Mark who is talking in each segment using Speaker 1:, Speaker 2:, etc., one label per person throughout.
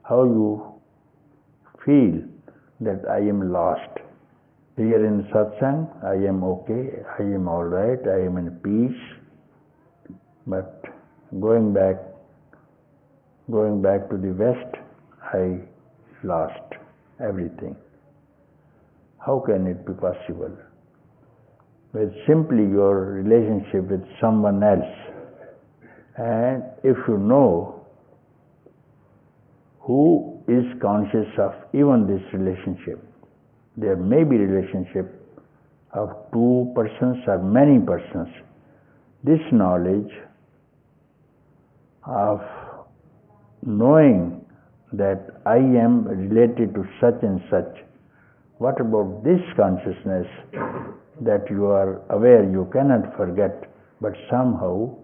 Speaker 1: how you feel that I am lost. Here in satsang, I am okay, I am all right, I am in peace, but going back to the West, I lost everything. How can it be possible? With simply your relationship with someone else, and if you know who is conscious of even this relationship, there may be relationship of two persons or many persons. This knowledge of knowing that I am related to such and such, what about this consciousness that you are aware you cannot forget, but somehow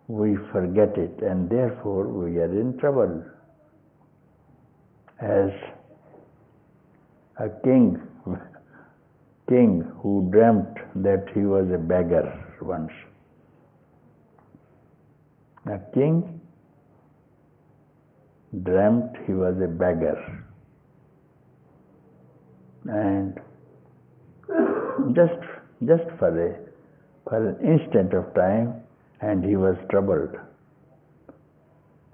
Speaker 1: we forget it and therefore we are in trouble. As a king who dreamt that he was a beggar once. A king dreamt he was a beggar, and just for an instant of time, and he was troubled.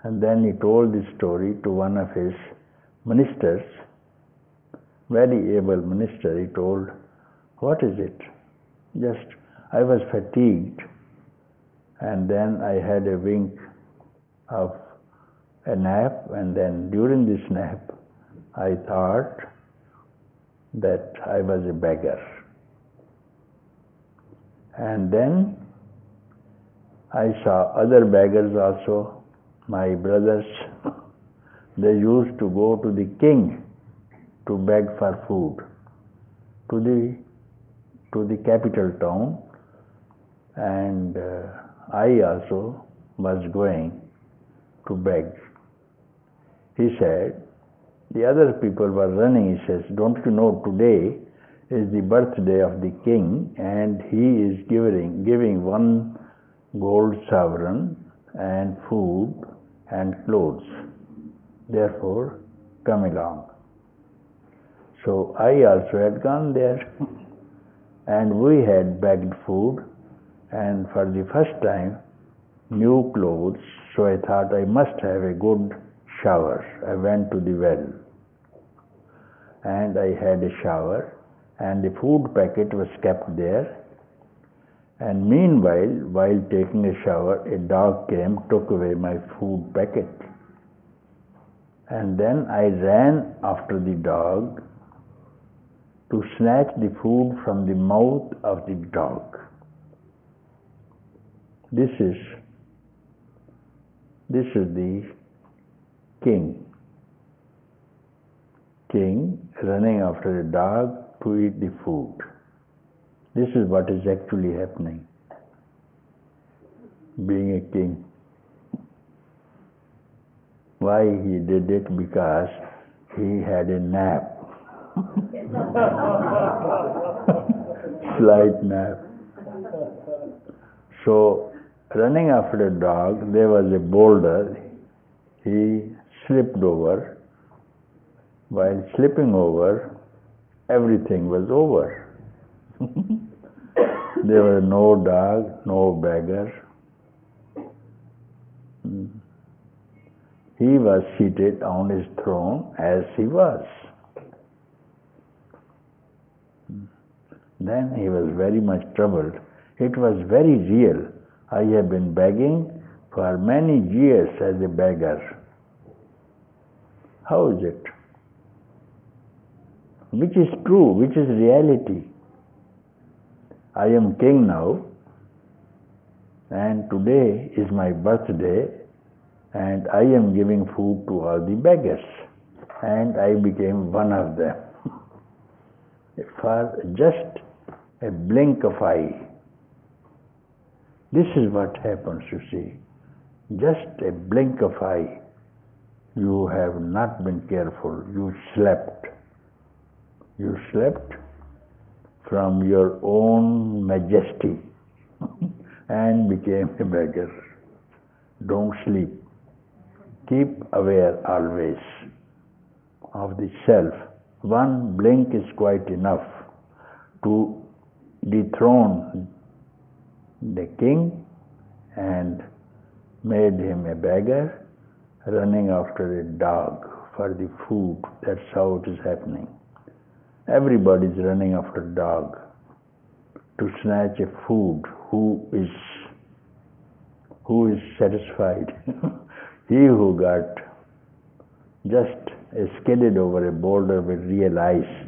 Speaker 1: And then he told this story to one of his ministers, very able minister. He told, "What is it? Just, I was fatigued, and then I had a wink of a nap, and then during this nap, I thought that I was a beggar. And then I saw other beggars also, my brothers. They used to go to the king to beg for food, to the capital town, and I also was going to beg." He said, the other people were running. He says, "Don't you know today is the birthday of the king, and he is giving one gold sovereign and food and clothes. Therefore, come along." So I also had gone there and we had begged food, and for the first time new clothes, so I thought I must have a good shower. I went to the well and I had a shower, and the food packet was kept there, and meanwhile, while taking a shower, a dog came, took away my food packet, and then I ran after the dog to snatch the food from the mouth of the dog. This is the king running after a dog to eat the food. This is what is actually happening, being a king. Why he did it? Because he had a nap. Slight nap. So, running after a dog, there was a boulder. He slipped over. While slipping over, everything was over. There was no dog, no beggar. He was seated on his throne as he was. Then he was very much troubled. It was very real. I have been begging for many years as a beggar. How is it? Which is true? Which is reality? I am king now, and today is my birthday, and I am giving food to all the beggars, and I became one of them. For just a blink of eye. This is what happens, you see. Just a blink of eye. You have not been careful. You slept. You slept from your own majesty and became a beggar. Don't sleep. Keep aware always of the self. One blink is quite enough to dethrone the king and made him a beggar running after a dog for the food. That's how it is happening. Everybody is running after a dog to snatch a food. Who is satisfied? He who got just skidded over a boulder will realize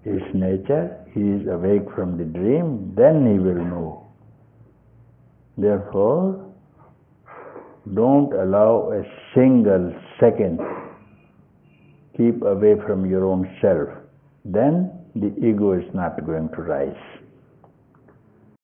Speaker 1: his nature. He is awake from the dream, then he will know. Therefore, don't allow a single second. Keep away from your own self. Then the ego is not going to rise.